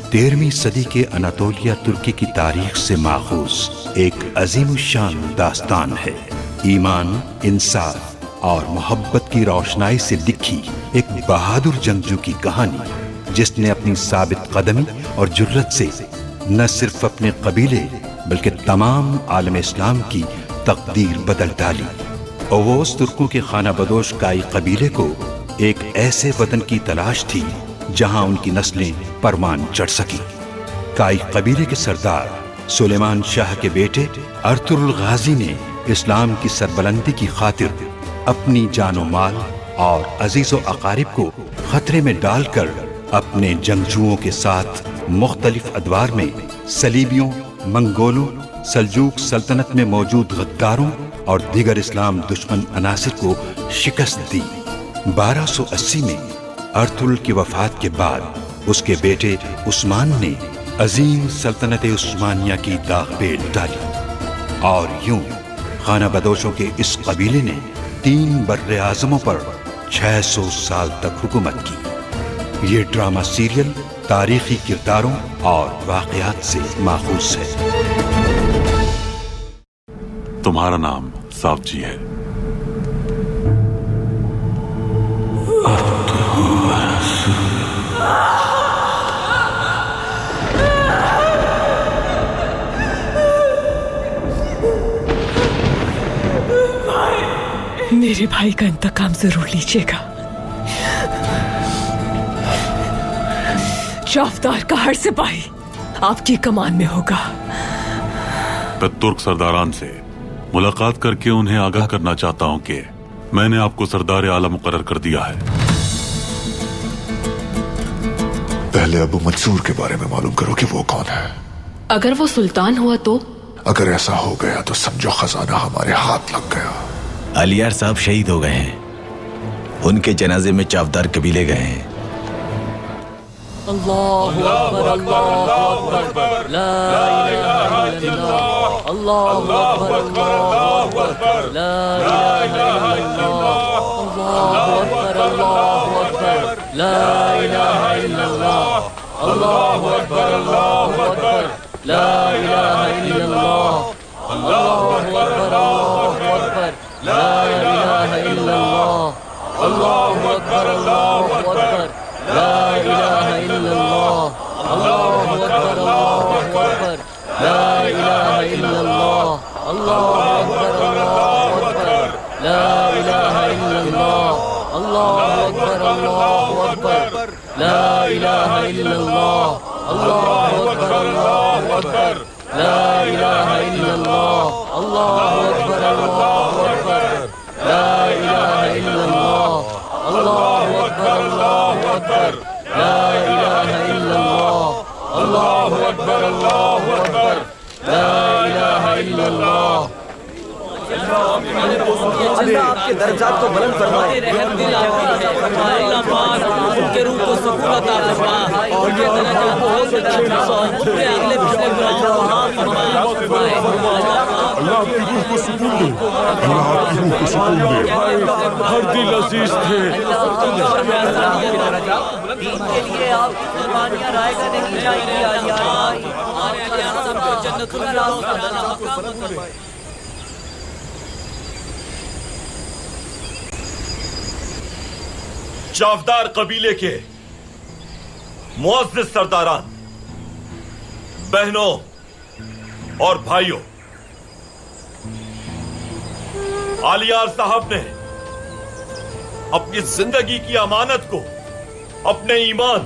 13वीं सदी के अनातोलिया तुर्की की तारीख से माखूज एक अजीमुशान दास्तान है। ईमान, इंसाफ और मोहब्बत की रोशनाई से लिखी एक बहादुर जंगजू की कहानी, जिसने अपनी साबित कदमी और जुर्रत से न सिर्फ अपने कबीले बल्कि तमाम आलम इस्लाम की तकदीर बदल डाली। ओवोस तुर्कों के खाना बदोश काई कबीले को एक ऐसे वतन की तलाश थी जहां उनकी नस्लें परवान चढ़ सकी। काई कबीले के सरदार सुलेमान शाह के बेटे अर्तुरुल गाजी ने इस्लाम की सरबलंदी की खातिर अपनी जानो माल और अजीजो अकारिब को खतरे में डालकर अपने जंगजुओं के साथ मुख्तलिफ अदवार में सलीबियों, मंगोलों, सल्जूक सल्तनत में मौजूद गद्दारों और दीगर इस्लाम दुश्मन अनासिर को शिकस्त दी। 1280 में अर्तुरुल की वफात के बाद उसके बेटे उस्मान ने अजीम सल्तनत उस्मानिया की दाग पे डाली और यूं खाना बदोशों के इस कबीले ने 3 बर्रे आज़मों पर 600 साल तक हुकूमत की। ये ड्रामा सीरियल तारीखी किरदारों और वाक़यात से माखूज है। तुम्हारा नाम सावजी है। मेरे भाई का इंतकाम जरूर लीजिएगा। जाफदार का हर सिपाही आपकी कमान में होगा। मैं तुर्क सरदारान से मुलाकात करके उन्हें आगाह करना चाहता हूं कि मैंने आपको सरदार आला मुकर्रर कर दिया है। पहले अबू मंसूर के बारे में मालूम करो कि वो कौन है। अगर वो सुल्तान हुआ तो? अगर ऐसा हो गया तो समझो खजाना हमारे हाथ लग गया। अलियार साहब शहीद हो गए हैं। उनके जनाजे में चावदार कबीले गए हैं। अल्लाहु अकबर, अल्लाहु अकबर, ला इलाहा इल्लल्लाह, अल्लाहु अकबर, अल्लाहु अकबर, ला इलाहा इल्लल्लाह, अल्लाहु अकबर, अल्लाहु अकबर, ला इलाहा इल्लल्लाह, अल्लाहु अकबर, अल्लाहु अकबर, ला इलाहा इल्लल्लाह, अल्लाहु अकबर, अल्लाहु अकबर, ला इलाहा इल्लल्लाह, अल्लाहु अकबर, अल्लाहु अकबर, ला इलाहा इल्लल्लाह, अल्लाहु अकबर, अल्लाहु अकबर, ला इलाहा इल्लल्लाह, अल्लाहु अकबर, अल्लाहु अकबर, ला इलाहा इल्लल्लाह, अल्लाहु अकबर, अल्लाहु अकबर, ला इलाहा इल्लल्लाह, अल्लाहु अकबर, अल्लाहु अकबर, ला इलाहा इल्लल्लाह, अल्लाहु अकबर, अल्लाहु अकबर, ला इलाहा इल्लल्लाह, अल्लाहु अकबर, अल्लाहु अकबर, ला इलाहा इल्लल्लाह, अल्लाहु अकबर, अल्लाहु अकबर, ला इलाहा इल्लल्लाह। अल्लाह आपके दर्जात को बुलंद फरमाए, उनके रूह को सुकून अता फरमाए, उनके दर्जात को बहुत अच्छे उनके अगले पिछले गुनाहों को माफ फरमाए। अल्लाह आपकी रूह को सुकून दे। अल्लाह आपकी रूह को सुकून दे। हर दिल अजीज थे। दीन के लिए आपकी कुर्बानियां राय करनी चाहिए। जाफदार कबीले के मुअज़्ज़िज़ सरदारान, बहनों और भाइयों, आलियार साहब ने अपनी जिंदगी की अमानत को अपने ईमान,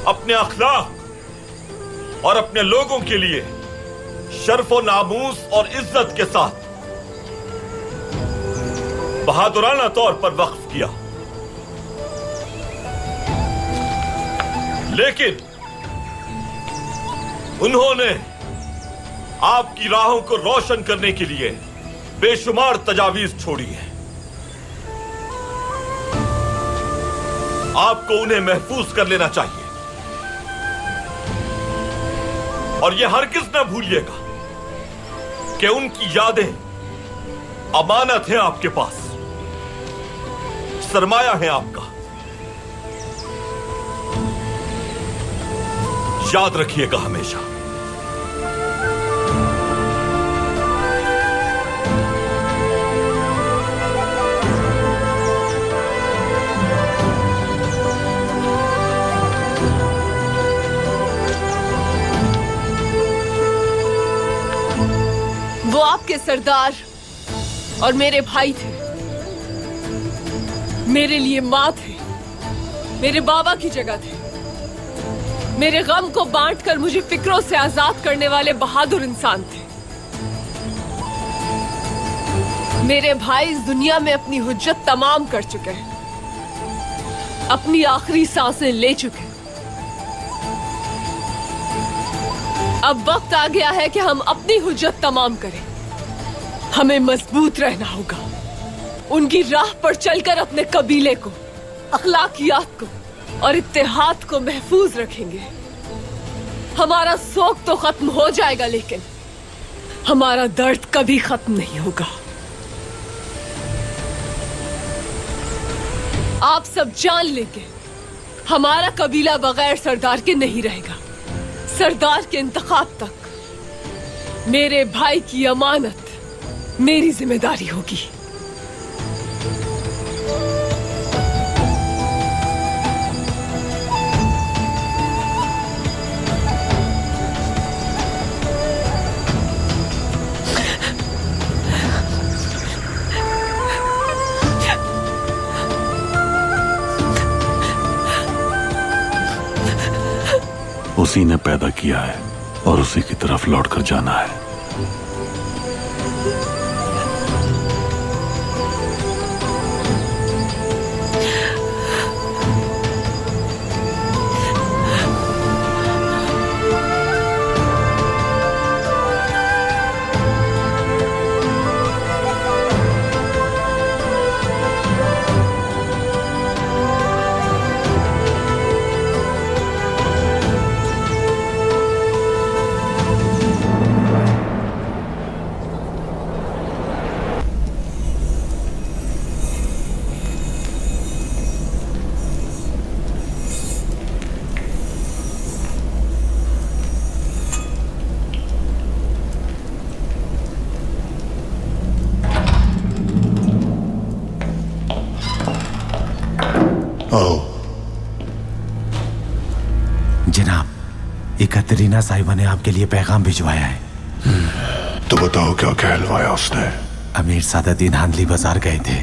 अपने अखलाक और अपने लोगों के लिए शर्फ और नामूस और इज्जत के साथ बहादुराना तौर पर वक्फ किया। लेकिन उन्होंने आपकी राहों को रोशन करने के लिए बेशुमार तजावीज छोड़ी है। आपको उन्हें महफूज कर लेना चाहिए और यह हरगिज न भूलिएगा कि उनकी यादें अमानत है आपके पास, सरमाया है आपका। याद रखिएगा हमेशा। वो आपके सरदार और मेरे भाई थे, मेरे लिए माँ थे, मेरे बाबा की जगह थे, मेरे गम को बांटकर मुझे फिक्रों से आजाद करने वाले बहादुर इंसान थे। मेरे भाई इस दुनिया में अपनी हुज्जत तमाम कर चुके हैं, अपनी आखिरी सांसें ले चुके हैं। अब वक्त आ गया है कि हम अपनी हुज्जत तमाम करें। हमें मजबूत रहना होगा, उनकी राह पर चलकर अपने कबीले को, अखलाकियात को और इत्तेहाद को महफूज रखेंगे। हमारा शौक तो खत्म हो जाएगा, लेकिन हमारा दर्द कभी खत्म नहीं होगा। आप सब जान लेंगे, हमारा कबीला बगैर सरदार के नहीं रहेगा। सरदार के इंतखाब तक मेरे भाई की अमानत मेरी जिम्मेदारी होगी। उसी ने पैदा किया है और उसी की तरफ लौटकर जाना है। जनाब, कतरीना साहिबा ने आपके लिए पैगाम भिजवाया है। तो बताओ क्या कहलवाया उसने? अमीर सादादीन हांदली बाजार गए थे,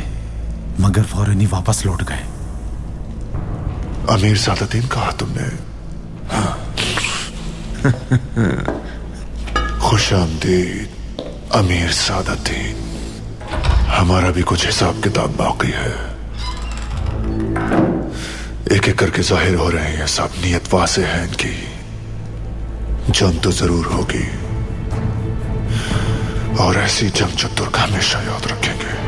मगर फौरन ही वापस लौट गए। अमीर सादादीन कहा तुमने? खुशामदीद अमीर सादादीन। हमारा भी कुछ हिसाब किताब बाकी है। एक एक करके जाहिर हो रहे हैं सब। नीयत वासे है इनकी, जंग तो जरूर होगी, और ऐसी जंग जो तुर्क हमेशा याद रखेंगे।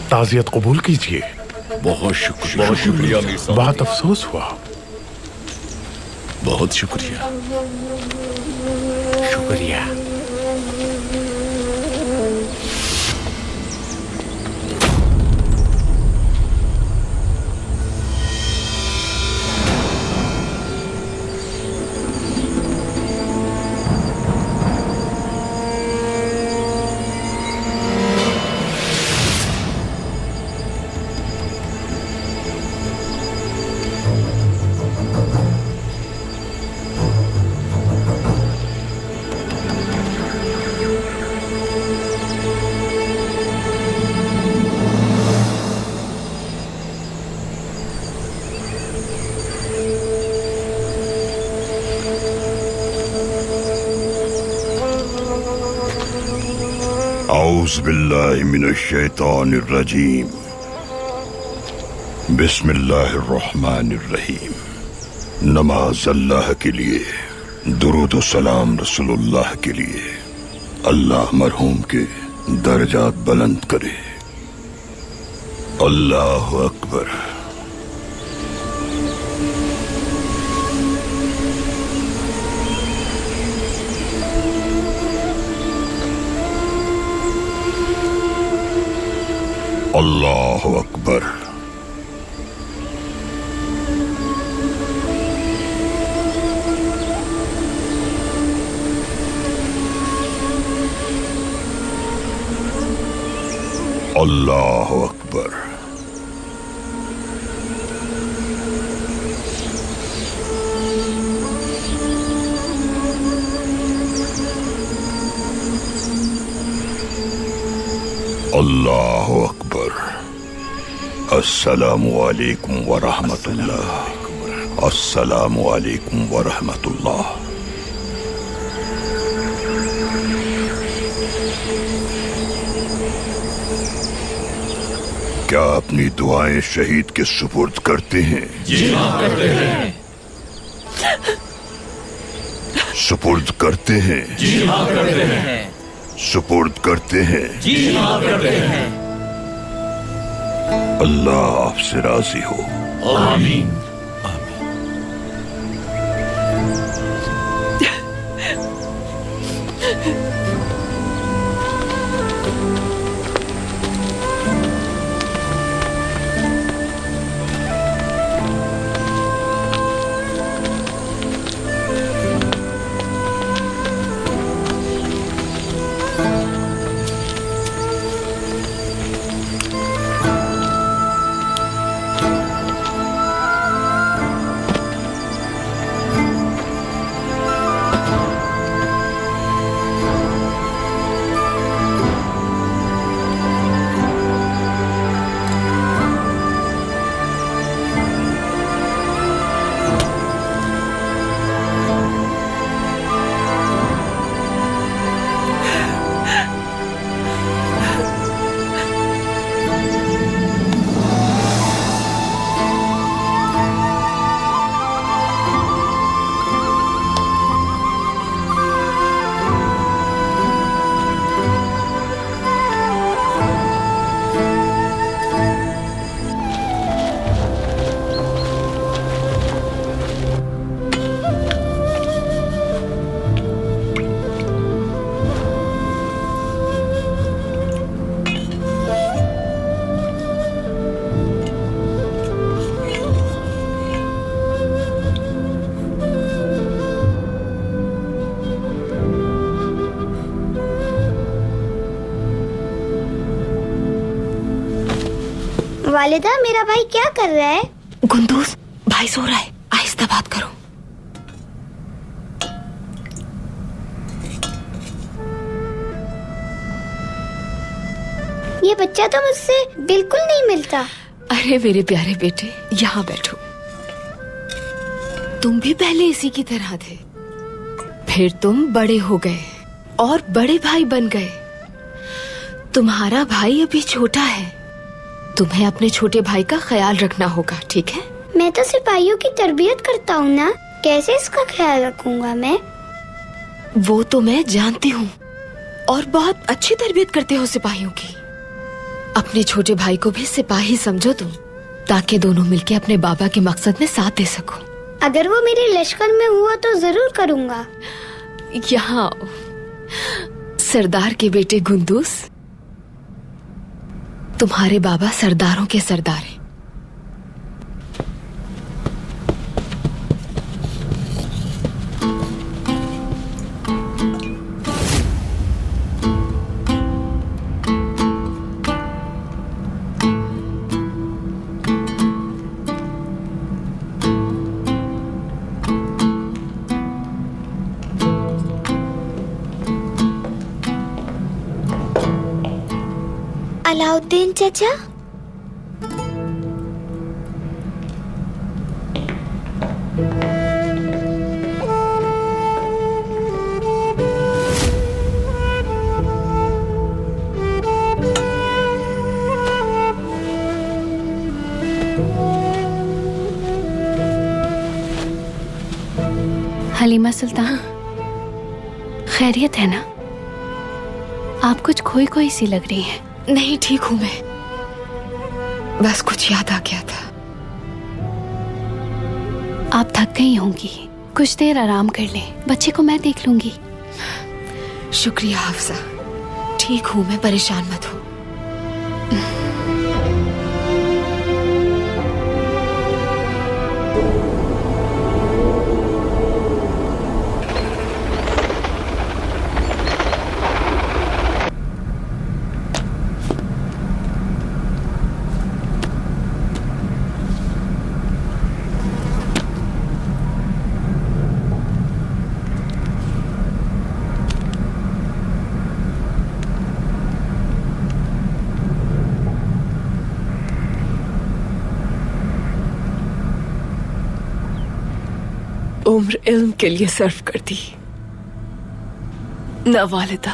ताज़ियत कबूल कीजिए। बहुत शुक्रिया। बहुत शुक्रिया मीर साहब। बहुत अफसोस हुआ। बहुत शुक्रिया। शुक्रिया। औज़ बिल्लाहि मिनश शैतानिर रजीम। बिस्मिल्लाहिर रहमानिर रहीम। नमाज अल्लाह के लिए, दुरूद व सलाम रसूलुल्लाह के लिए। अल्लाह मरहूम के दर्जात बुलंद करे। अल्लाह अकबर। अल्लाह अकबर। अल्लाह अकबर। अल्लाह अकबर। अस्सलामु अलैकुम व रहमतुल्लाह। अस्सलामु अलैकुम व रहमतुल्लाह। क्या अपनी दुआएं शहीद के सुपुर्द करते हैं? जी हाँ, करते हैं। सुपुर्द करते हैं? जी हाँ, करते हैं। सुपुर्द करते हैं? जी हाँ, करते हैं। अल्लाह आपसे राजी हो। आमीन। वालिदा, मेरा भाई क्या कर रहा है? गुंदूस, भाई सो रहा है, आहिस्ता बात करो। ये बच्चा तो मुझसे बिल्कुल नहीं मिलता। अरे मेरे प्यारे बेटे, यहाँ बैठो। तुम भी पहले इसी की तरह थे, फिर तुम बड़े हो गए और बड़े भाई बन गए। तुम्हारा भाई अभी छोटा है, तुम्हें अपने छोटे भाई का ख्याल रखना होगा, ठीक है? मैं तो सिपाहियों की तरबियत करता हूँ ना, कैसे इसका ख्याल रखूंगा मैं? वो तो मैं जानती हूँ, और बहुत अच्छी तरबियत करते हो सिपाहियों की। अपने छोटे भाई को भी सिपाही समझो तुम, ताकि दोनों मिलके अपने बाबा के मकसद में साथ दे सको। अगर वो मेरे लश्कर में हुआ तो जरूर करूँगा। यहाँ सरदार के बेटे गुंदूस, तुम्हारे बाबा सरदारों के सरदार हैं। अलाउद्दीन चाचा, हुमा सुल्तान, खैरियत है ना? आप कुछ खोई खोई सी लग रही हैं। नहीं, ठीक हूं मैं, बस कुछ याद आ गया था। आप थक गई होंगी, कुछ देर आराम कर लें, बच्चे को मैं देख लूंगी। शुक्रिया हाफसा, ठीक हूं मैं, परेशान मत हो। उम्र इल्म के लिए सर्व कर दी, न वालिदा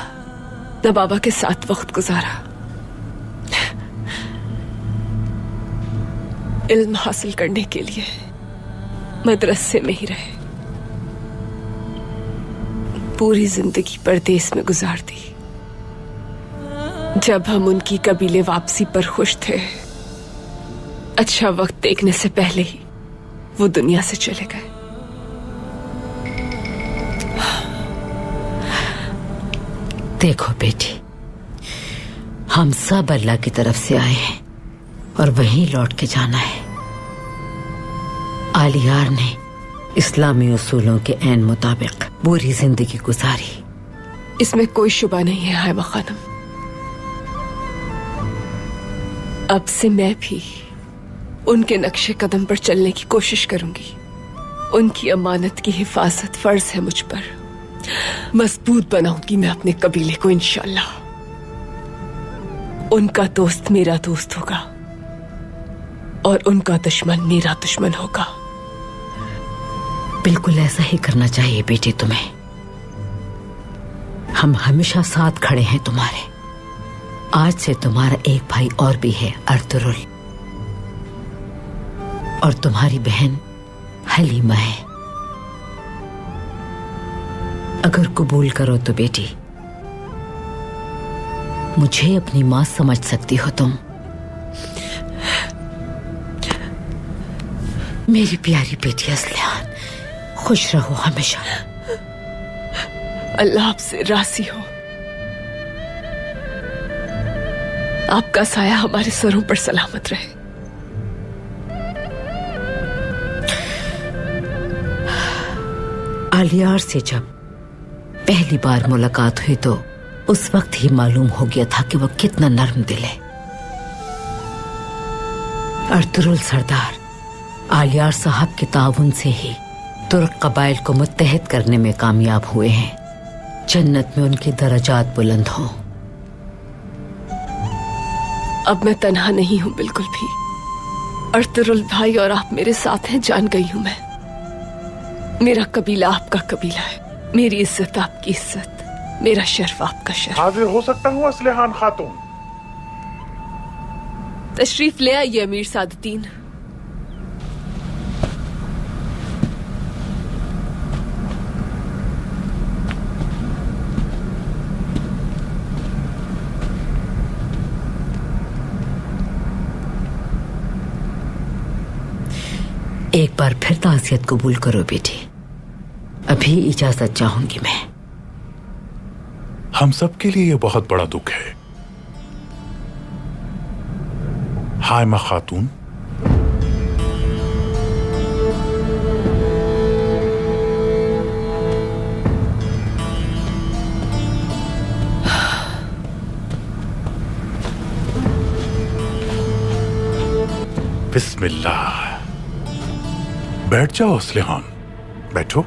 न बाबा के साथ वक्त गुजारा। इल्म हासिल करने के लिए मदरसे में ही रहे, पूरी जिंदगी परदेस में गुजार दी। जब हम उनकी कबीले वापसी पर खुश थे, अच्छा वक्त देखने से पहले ही वो दुनिया से चले गए। देखो बेटी, हम सब अल्लाह की तरफ से आए हैं और वहीं लौट के जाना है। आलियार ने इस्लामी उसूलों के ऐन मुताबिक पूरी जिंदगी गुजारी। इसमें कोई शुबा नहीं है हायमा खानम। अब से मैं भी उनके नक्शे कदम पर चलने की कोशिश करूंगी। उनकी अमानत की हिफाजत फर्ज है मुझ पर। मजबूत बनाऊंगी मैं अपने कबीले को इंशाअल्लाह। उनका दोस्त मेरा दोस्त होगा और उनका दुश्मन मेरा दुश्मन होगा। बिल्कुल ऐसा ही करना चाहिए बेटी तुम्हें। हम हमेशा साथ खड़े हैं तुम्हारे। आज से तुम्हारा एक भाई और भी है, अर्तुरुल, और तुम्हारी बहन हलीमा है। अगर कबूल करो तो बेटी, मुझे अपनी मां समझ सकती हो तुम। मेरी प्यारी बेटी असलियान, खुश रहो हमेशा। अल्लाह आपसे राजी हो। आपका साया हमारे सरों पर सलामत रहे। आलियार से जब पहली बार मुलाकात हुई तो उस वक्त ही मालूम हो गया था कि वह कितना नर्म दिल है। अर्तुरुल सरदार आलियार साहब के ताउन से ही तुर्क कबाइल को मुत्तहद करने में कामयाब हुए हैं। जन्नत में उनके दर्जात बुलंद हों। अब मैं तन्हा नहीं हूं बिल्कुल भी। अर्तुरुल भाई और आप मेरे साथ हैं, जान गई हूं मैं। मेरा कबीला आपका कबीला है, मेरी इज्जत आपकी इज्जत, मेरा शर्फ आपका शर्फ। हाजिर हो सकता हूँ असलिहान खातून? तशरीफ ले आइए अमीर सादतीन। एक बार फिर ताज़ियत कबूल करो बेटी। अभी इजाजत चाहूंगी मैं। हम सब के लिए ये बहुत बड़ा दुख है। हायमा खातून, बिस्मिल्लाह। बैठ जाओ असलिहान, बैठो।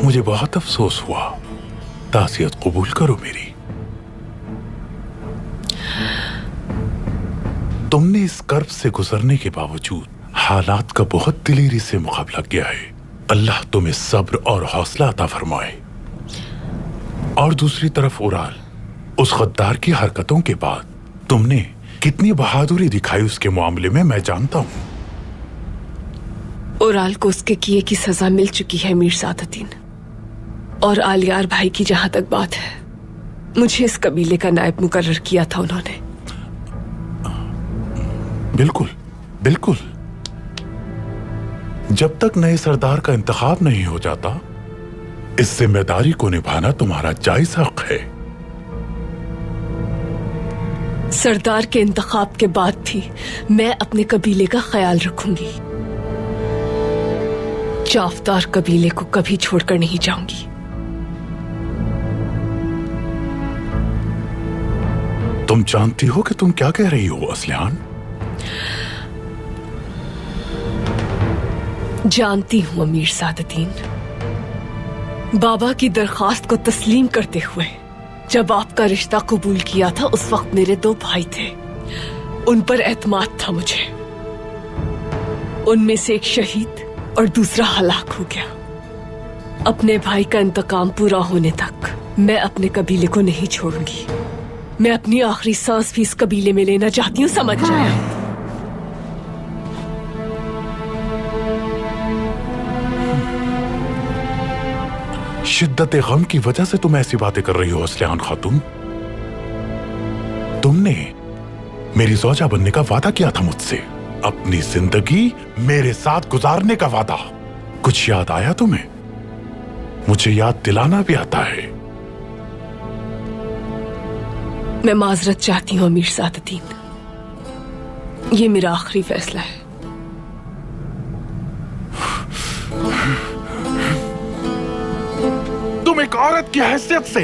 मुझे बहुत अफसोस हुआ। ताज़ियत कबूल करो मेरी। तुमने इस कर्ब से गुजरने के बावजूद हालात का बहुत दिलेरी से मुकाबला किया है। अल्लाह तुम्हें सब्र और हौसला अता फरमाए। और दूसरी तरफ उराल, उस गद्दार की हरकतों के बाद तुमने कितनी बहादुरी दिखाई उसके मामले में मैं जानता हूं। ओराल को उसके किए की सजा मिल चुकी है मीर सादुद्दीन। और आलियार भाई की जहां तक बात है, मुझे इस कबीले का नायब मुकर्रर किया था उन्होंने। बिल्कुल बिल्कुल। जब तक नए सरदार का इंतखाब नहीं हो जाता, इस जिम्मेदारी को निभाना तुम्हारा जायज हक है। सरदार के इंतखाब के बाद भी मैं अपने कबीले का ख्याल रखूंगी। जाफदार कबीले को कभी छोड़कर नहीं जाऊंगी। तुम जानती हो कि तुम क्या कह रही हो असलियान? जानती हूं अमीर सादुद्दीन। बाबा की दरखास्त को तस्लीम करते हुए जब आपका रिश्ता कबूल किया था, उस वक्त मेरे 2 भाई थे। उन पर एतमाद था मुझे। उनमें से एक शहीद और दूसरा हलाक हो गया। अपने भाई का इंतकाम पूरा होने तक मैं अपने कबीले को नहीं छोड़ूंगी। मैं अपनी आखिरी सांस भी इस कबीले में लेना चाहती हूँ, समझ जाए। शिद्दत गम की वजह से तुम ऐसी बातें कर रही हो असलियान खातून। तुमने मेरी ज़ौजा बनने का वादा किया था मुझसे, अपनी जिंदगी मेरे साथ गुजारने का वादा। कुछ याद आया तुम्हें? मुझे याद दिलाना भी आता है। मैं माजरत चाहती हूँ अमीर सादुद्दीन। ये मेरा आखिरी फैसला है। तुम एक औरत की हैसियत से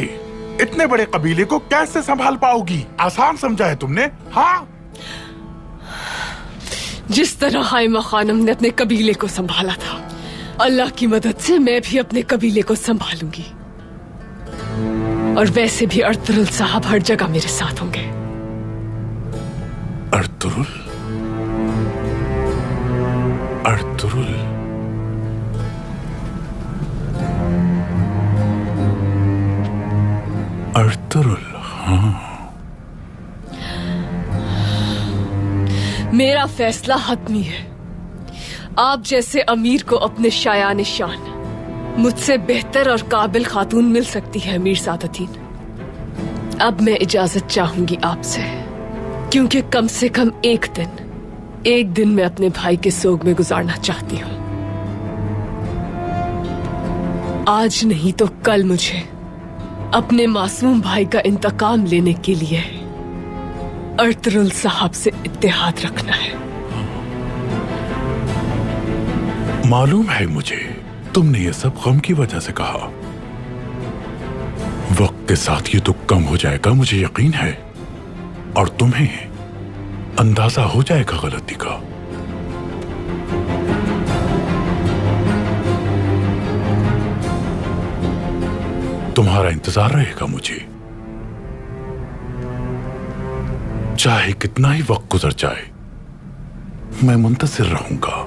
इतने बड़े कबीले को कैसे संभाल पाओगी? आसान समझा है तुमने? हाँ, जिस तरह हाइमा खानम ने अपने कबीले को संभाला था, अल्लाह की मदद से मैं भी अपने कबीले को संभालूंगी। और वैसे भी अर्तुरुल साहब हर जगह मेरे साथ होंगे। अर्तुरुल? अर्तुरुल? अर्तुरुल, हाँ। मेरा फैसला हतमी है। आप जैसे अमीर को अपने शायान शान मुझसे बेहतर और काबिल खातून मिल सकती है अमीर सादुद्दीन। अब मैं इजाजत चाहूंगी आपसे, क्योंकि कम से कम एक दिन मैं अपने भाई के सोग में गुजारना चाहती हूँ। आज नहीं तो कल मुझे अपने मासूम भाई का इंतकाम लेने के लिए अर्तुरुल साहब से इत्तेहाद रखना है। मालूम है मुझे, तुमने ये सब गम की वजह से कहा। वक्त के साथ ये दुख कम हो जाएगा, मुझे यकीन है। और तुम्हें अंदाजा हो जाएगा गलती का। तुम्हारा इंतजार रहेगा मुझे, चाहे कितना ही वक्त गुजर जाए, मैं मुंतजिर रहूंगा।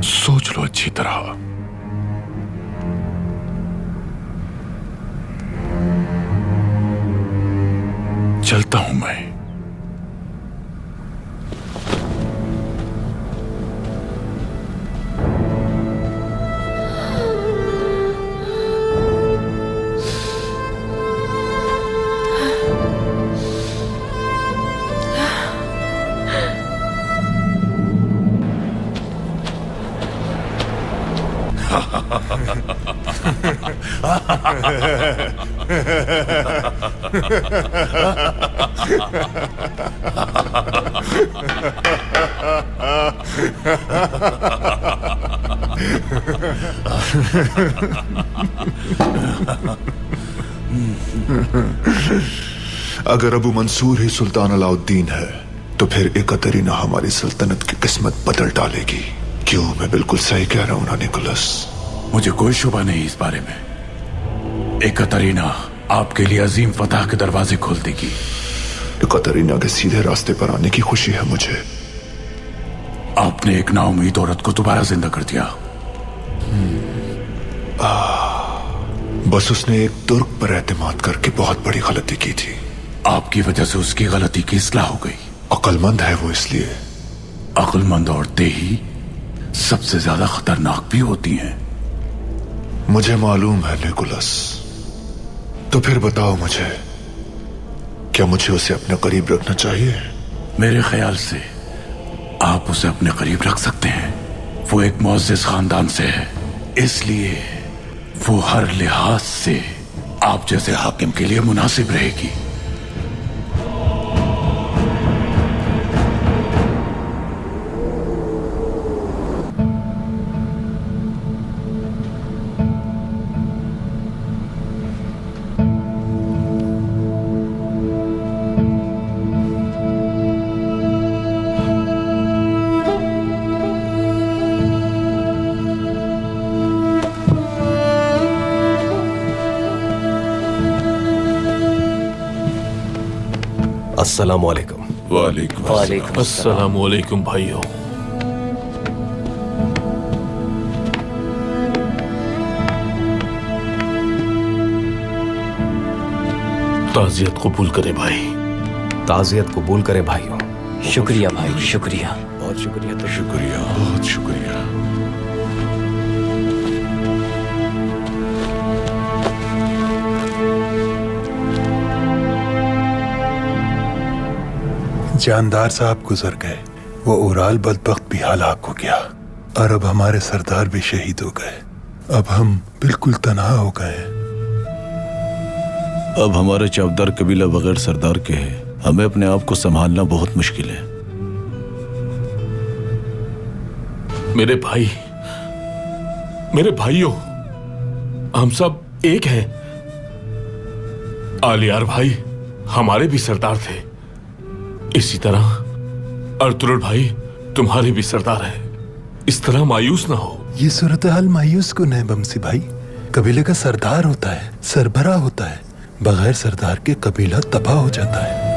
सोच लो अच्छी तरह। चलता हूं मैं। अगर अबू मंसूर ही सुल्तान अलाउद्दीन है, तो फिर एकतरीना हमारी सल्तनत की किस्मत बदल डालेगी। क्यों, मैं बिल्कुल सही कह रहा हूं ना निकोलस? मुझे कोई शुबा नहीं इस बारे में। एकतरीना आपके लिए अजीम फतह के दरवाजे खोल देगी। एकतरीना के सीधे रास्ते पर आने की खुशी है मुझे। आपने एक नाउमीद औरत को दोबारा जिंदा कर दिया। बस उसने एक तुर्क पर एतमाद करके बहुत बड़ी गलती की थी। आपकी वजह से उसकी गलती की इस्लाह हो गई। अक्लमंद है वो, इसलिए। अक्लमंद औरतें ही सबसे ज्यादा खतरनाक भी होती हैं। मुझे मालूम है निकोलस। तो फिर बताओ मुझे, क्या मुझे उसे अपने करीब रखना चाहिए? मेरे ख्याल से आप उसे अपने करीब रख सकते हैं। वो एक मुअज़्ज़िज़ खानदान से है, इसलिए वो हर लिहाज से आप जैसे हाकिम के लिए मुनासिब रहेगी। अस्सलाम वालेकुम। वालेकुम अस्सलाम वालेकुम भाइयों। ताज़ियत कबूल करें भाई। ताज़ियत कबूल करें भाइयों। शुक्रिया भाई, शुक्रिया। बहुत शुक्रिया। तो शुक्रिया, बहुत शुक्रिया। जानदार साहब गुजर गए, वो उराल बदबख्त भी हलाक हो गया और अब हमारे सरदार भी शहीद हो गए। अब हम बिल्कुल तन्हा हो गए। अब हमारा चौबदार कबीला बगैर सरदार के है। हमें अपने आप को संभालना बहुत मुश्किल है। मेरे भाई, मेरे भाइयों, हम सब एक हैं। आलियार भाई हमारे भी सरदार थे, इसी तरह अर्तुगरुल भाई तुम्हारे भी सरदार हैं। इस तरह मायूस ना हो। ये सूरत हाल मायूस क्यों है बमसी भाई? कबीले का सरदार होता है, सरबराह होता है। बगैर सरदार के कबीला तबाह हो जाता है।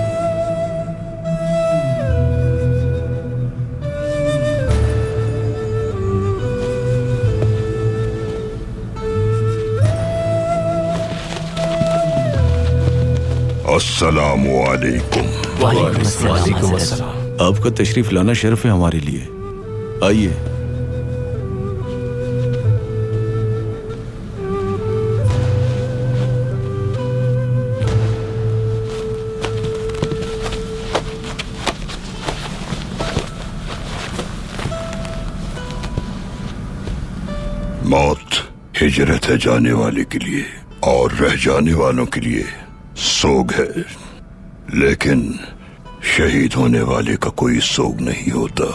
अस्सलामु अलैकुम। वालेकुम अस्सलाम। आपका तशरीफ लाना शर्फ है हमारे लिए। आइए। मौत हिजरत है जाने वाले के लिए और रह जाने वालों के लिए सोग है, लेकिन शहीद होने वाले का कोई सोग नहीं होता।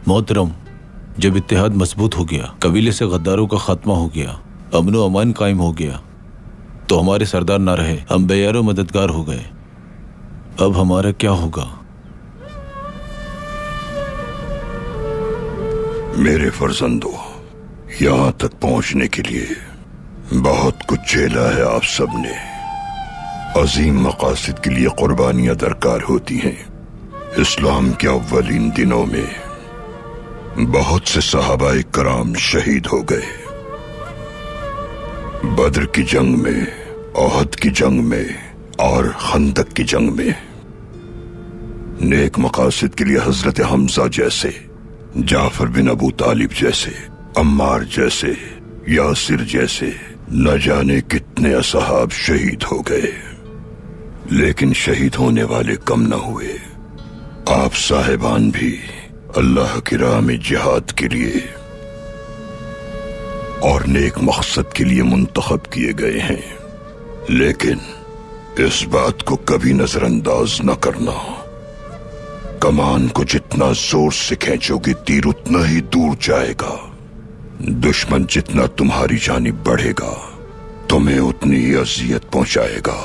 मोहतरम, जब इत्तेहाद मजबूत हो गया, कबीले से गद्दारों का खात्मा हो गया, अमन व अमान कायम हो गया, तो हमारे सरदार ना रहे, हम बेयारो मददगार हो गए। अब हमारा क्या होगा? मेरे फर्जंदों, यहाँ तक पहुंचने के लिए बहुत कुछ झेला है आप सबने। अजीम मकासद के लिए कुर्बानियां दरकार होती हैं। इस्लाम के अव्वलीन दिनों में बहुत से सहाबाए कराम शहीद हो गए। बद्र की जंग में, ओहद की जंग में और खंदक की जंग में। नेक मकासद के लिए हजरत हमजा जैसे, जाफर बिन अबू तालिब जैसे, अम्मार जैसे, यासिर जैसे न जाने कितने असहाब शहीद हो गए, लेकिन शहीद होने वाले कम न हुए। आप साहिबान भी अल्लाह की राह में जिहाद के लिए और नेक मकसद के लिए मुंतखब किए गए हैं, लेकिन इस बात को कभी नजरअंदाज न करना। कमान को जितना जोर से खींचोगे तीर उतना ही दूर जाएगा। दुश्मन जितना तुम्हारी जानिब बढ़ेगा तुम्हें उतनी ही अजियत पहुंचाएगा,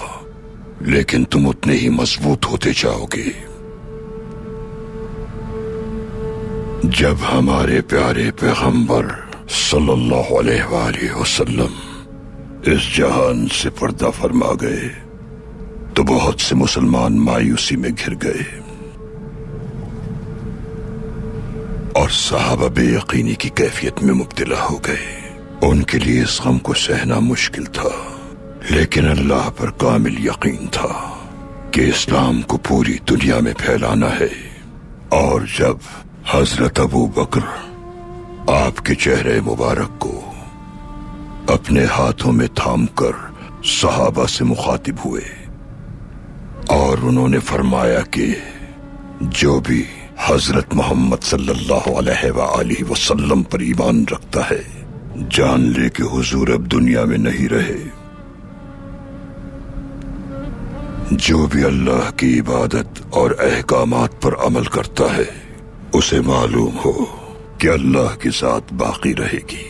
लेकिन तुम उतने ही मजबूत होते जाओगे। जब हमारे प्यारे पैगंबर सल्लल्लाहु अलैहि वसल्लम इस जहान से पर्दा फरमा गए तो बहुत से मुसलमान मायूसी में घिर गए और सहाबा बेयकीनी की कैफियत में मुब्तला हो गए। उनके लिए इस गम को सहना मुश्किल था। लेकिन अल्लाह पर कामिल यकीन था कि इस्लाम को पूरी दुनिया में फैलाना है। और जब हजरत अबू बकर आपके चेहरे मुबारक को अपने हाथों में थामकर सहाबा से मुखातिब हुए और उन्होंने फरमाया कि जो भी हजरत मोहम्मद सल्लल्लाहु अलैहि वसल्लम पर ईमान रखता है, जान ले कि हुजूर अब दुनिया में नहीं रहे। जो भी अल्लाह की इबादत और अहकामात पर अमल करता है, उसे मालूम हो कि अल्लाह की साथ बाकी रहेगी।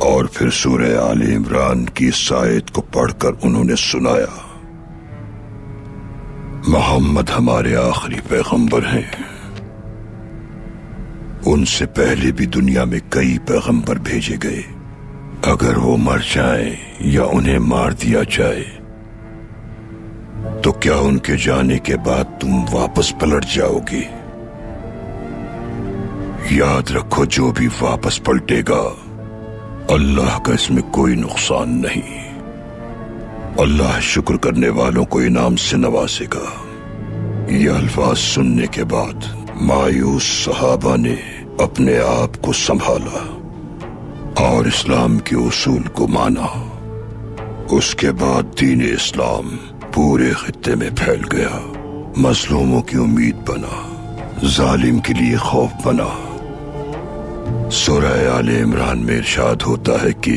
और फिर सूरह आले इमरान की इस आयत को पढ़कर उन्होंने सुनाया, मोहम्मद हमारे आखिरी पैगंबर हैं। उनसे पहले भी दुनिया में कई पैगंबर भेजे गए। अगर वो मर जाएं या उन्हें मार दिया जाए तो क्या उनके जाने के बाद तुम वापस पलट जाओगे? याद रखो, जो भी वापस पलटेगा अल्लाह का इसमें कोई नुकसान नहीं। अल्लाह शुक्र करने वालों को इनाम से नवाजेगा। ये अल्फाज सुनने के बाद मायूस सहाबा ने अपने आप को संभाला और इस्लाम के उसूल को माना। उसके बाद दीन इस्लाम पूरे खित्ते में फैल गया। मजलूमों की उम्मीद बना, जालिम के लिए खौफ बना। सूरह आले इमरान में इरशाद होता है कि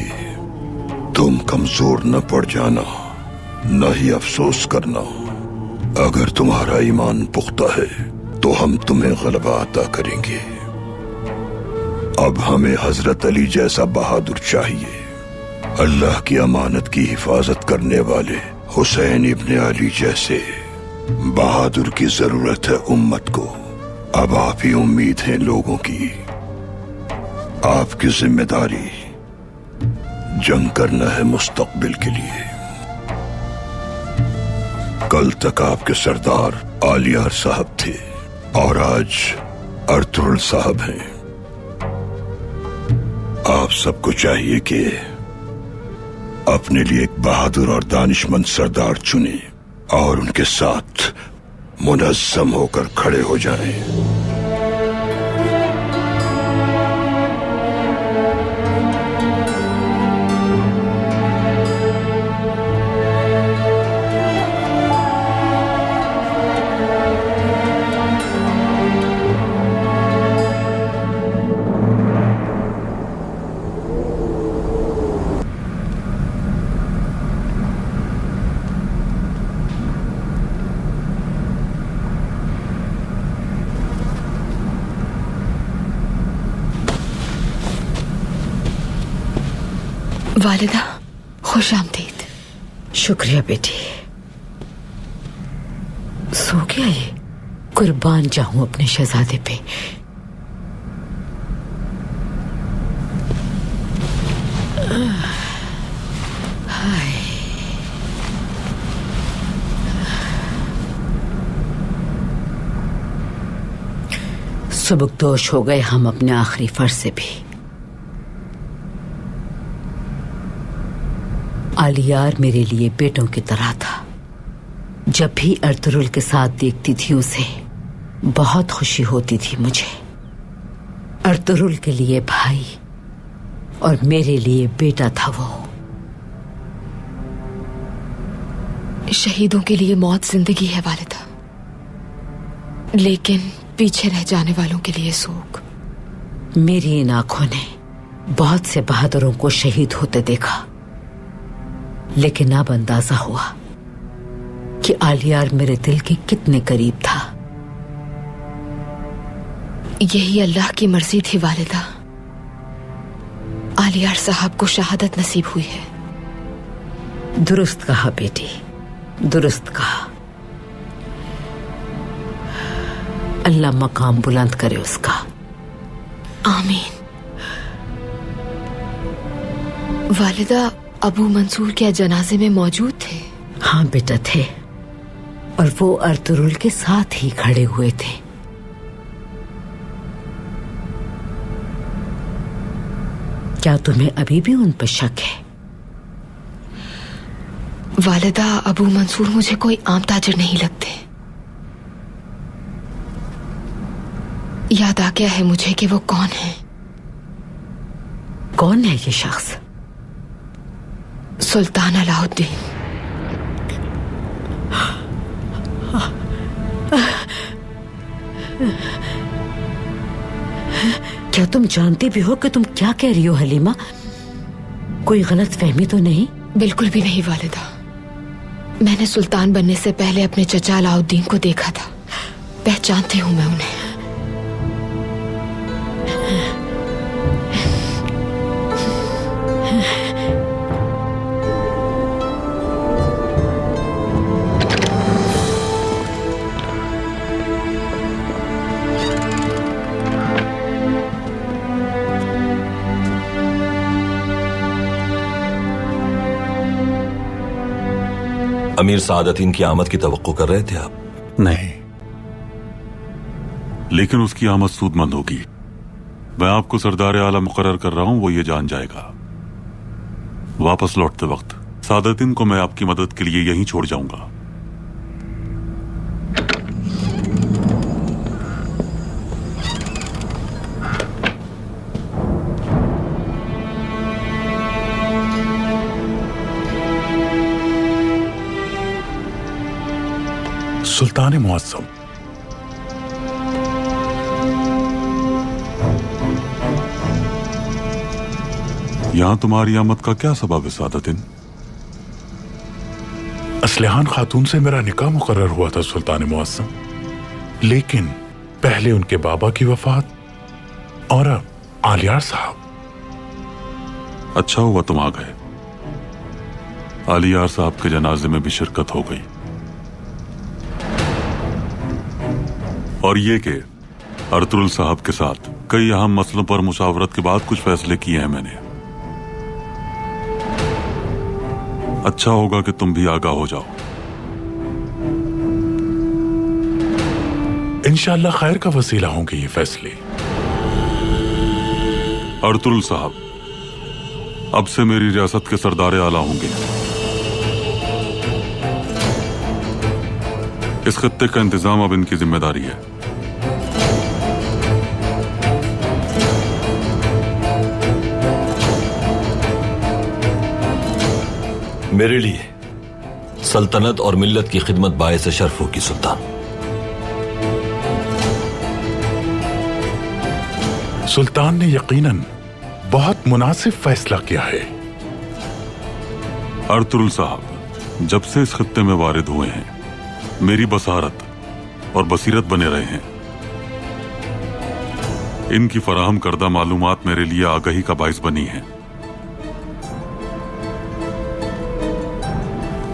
तुम कमजोर न पड़ जाना, न ही अफसोस करना। अगर तुम्हारा ईमान पुख्ता है तो हम तुम्हें गलबा अता करेंगे। अब हमें हजरत अली जैसा बहादुर चाहिए। अल्लाह की अमानत की हिफाजत करने वाले हुसैन इब्ने अली जैसे बहादुर की जरूरत है उम्मत को। अब आप ही उम्मीद है लोगों की। आपकी जिम्मेदारी जंग करना है मुस्तकबिल के लिए। कल तक आपके सरदार आलियार साहब थे और आज अर्तुगरुल साहब हैं। आप सबको चाहिए कि अपने लिए एक बहादुर और दानिशमंद सरदार चुने और उनके साथ मुनज़्ज़म होकर खड़े हो जाएं। वालिदा, खुश आमदीद। शुक्रिया बेटी। सो गया ये? कुर्बान जाऊं अपने शहजादे पे। हाय, सुबकदोश हो गए हम अपने आखिरी फर्ज से भी। आलियार मेरे लिए बेटों की तरह था। जब भी अर्तुगरुल के साथ देखती थी उसे, बहुत खुशी होती थी मुझे। अर्तुगरुल के लिए भाई और मेरे लिए बेटा था वो। शहीदों के लिए मौत जिंदगी है वालिदा, लेकिन पीछे रह जाने वालों के लिए शोक। मेरी इन आंखों ने बहुत से बहादुरों को शहीद होते देखा, लेकिन अब अंदाजा हुआ कि आलियार मेरे दिल के कितने करीब था। यही अल्लाह की मर्जी थी वालिदा। आलियार साहब को शहादत नसीब हुई है। दुरुस्त कहा बेटी, दुरुस्त कहा। अल्लाह मकाम बुलंद करे उसका। आमीन। वालिदा, अबू मंसूर क्या जनाजे में मौजूद थे? हाँ बेटा थे, और वो अर्तुगरुल के साथ ही खड़े हुए थे। क्या तुम्हें अभी भी उन पर शक है? वालिदा अबू मंसूर मुझे कोई आम ताजिर नहीं लगते। याद आ गया है मुझे कि वो कौन है। कौन है ये शख्स? सुल्तान अलाउद्दीन। क्या तुम जानती भी हो कि तुम क्या कह रही हो हलीमा? कोई गलत फहमी तो नहीं? बिल्कुल भी नहीं वालिदा। मैंने सुल्तान बनने से पहले अपने चचा अलाउद्दीन को देखा था। पहचानती हूं मैं उन्हें। अमीर सादतीन की आमद की तवक्को कर रहे थे आप? नहीं, लेकिन उसकी आमद सूदमंद होगी। मैं आपको सरदार आला मुकर्रर कर रहा हूं, वो ये जान जाएगा। वापस लौटते वक्त सादतीन को मैं आपकी मदद के लिए यहीं छोड़ जाऊंगा। सुल्तान मुअज्जम, यहां तुम्हारी आमद का क्या सबब है सादतीन? असलहान खातून से मेरा निकाह मुकर्रर हुआ था सुल्तान मुअज्जम, लेकिन पहले उनके बाबा की वफात और अब आलियार साहब। अच्छा हुआ तुम आ गए। आलियार साहब के जनाजे में भी शिरकत हो गई। और ये कि अर्तुरुल साहब के साथ कई अहम मसलों पर मुशावरत के बाद कुछ फैसले किए हैं मैंने। अच्छा होगा कि तुम भी आगाह हो जाओ। इंशाअल्लाह खैर का वसीला होंगे ये फैसले। अर्तुरुल साहब अब से मेरी रियासत के सरदार आला होंगे। इस खत्ते का इंतजाम अब इनकी जिम्मेदारी है। मेरे लिए सल्तनत और मिल्लत की खिदमत बायस शर्फ होगी सुल्तान। सुल्तान ने यकीनन बहुत मुनासिब फैसला किया है। अर्तुरुल साहब जब से इस खत्ते में वारिद हुए हैं, मेरी बसारत और बसीरत बने रहे हैं। इनकी फराहम करदा मालूमात मेरे लिए आगाही का बाइस बनी है।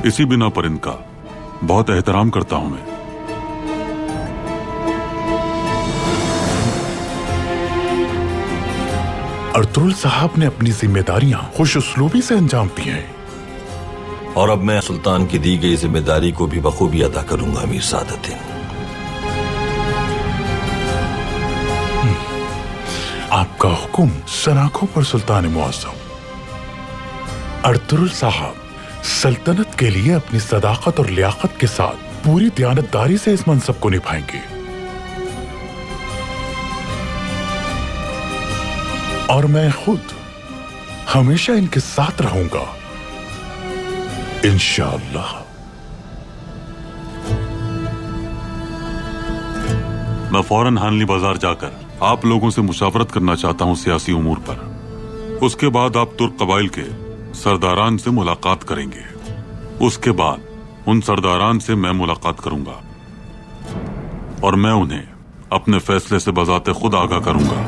इसी बिना पर इनका बहुत एहतराम करता हूं मैं। अर्तुरुल साहब ने अपनी जिम्मेदारियां खुश उसलूबी से अंजाम दी हैं। और अब मैं सुल्तान की दी गई जिम्मेदारी को भी बखूबी अदा करूंगा अमीर सादतीन। आपका हुक्म सनाखों पर सुल्तान मुअज्जम। अर्तुरुल साहब सल्तनत के लिए अपनी सदाकत और लियाकत के साथ पूरी दयानतदारी से इस मनसब को निभाएंगे और मैं खुद हमेशा इनके साथ रहूंगा इंशाअल्लाह। मैं फौरन हानली बाजार जाकर आप लोगों से मुशावरत करना चाहता हूं सियासी उमूर पर। उसके बाद आप तुर्क कबाइल के सरदारान से मुलाकात करेंगे। उसके बाद उन सरदारान से मैं मुलाकात करूंगा और मैं उन्हें अपने फैसले से बजाते खुद आगाह करूंगा।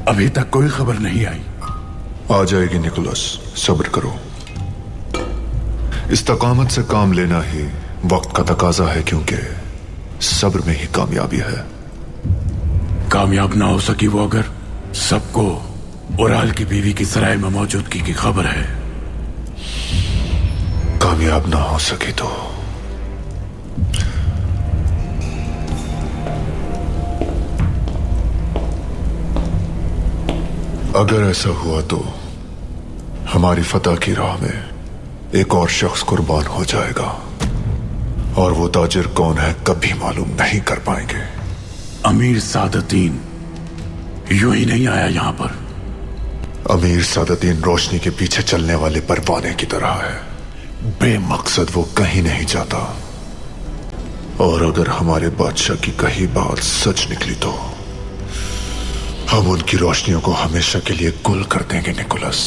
अभी तक कोई खबर नहीं आई। आ जाएगी निकोलस, सब्र करो। इस्तकामत से काम लेना ही वक्त का तकाजा है, क्योंकि सब्र में ही कामयाबी है। कामयाब ना हो सकी वो अगर? सबको ओराल की बीवी की सराय में मौजूदगी की खबर है। कामयाब ना हो सकी तो अगर ऐसा हुआ तो हमारी फतह की राह में एक और शख्स कुर्बान हो जाएगा, और वो ताजिर कौन है कभी मालूम नहीं कर पाएंगे। अमीर सादतीन यूं ही नहीं आया यहां पर। अमीर सादतीन रोशनी के पीछे चलने वाले परवाने की तरह है, बेमकसद वो कहीं नहीं जाता। और अगर हमारे बादशाह की कही बात सच निकली तो हम उनकी रोशनियों को हमेशा के लिए गुल कर देंगे निकोलस।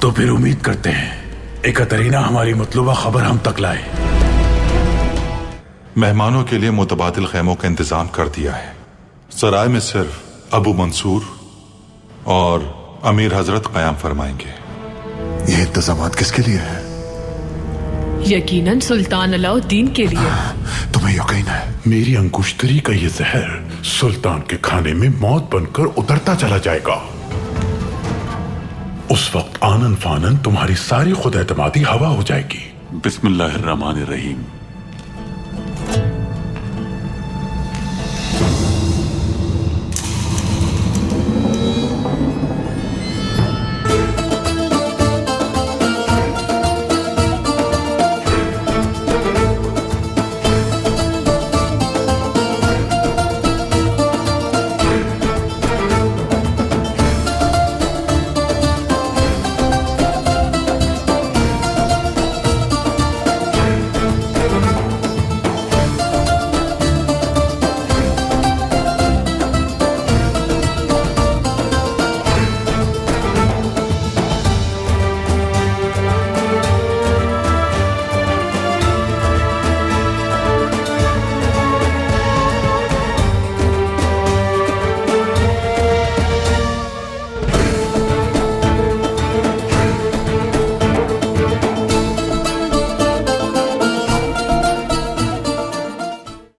तो फिर उम्मीद करते हैं एकतरीना हमारी मतलूबा खबर हम तक लाए। मेहमानों के लिए मुतबादिल खैमों का इंतजाम कर दिया है। सराय में सिर्फ अबू मंसूर और अमीर हजरत कयाम फरमाएंगे। ये इंतजाम किसके लिए है? यकीनन सुल्तान अलाउद्दीन के लिए। तुम्हें यकीन है? मेरी अंकुशतरी का ये जहर सुल्तान के खाने में मौत बनकर उतरता चला जाएगा। उस वक्त आनन फानन तुम्हारी सारी खुद एतमादी हवा हो जाएगी। बिस्मिल्लाहिर्रहमानिर्रहीम।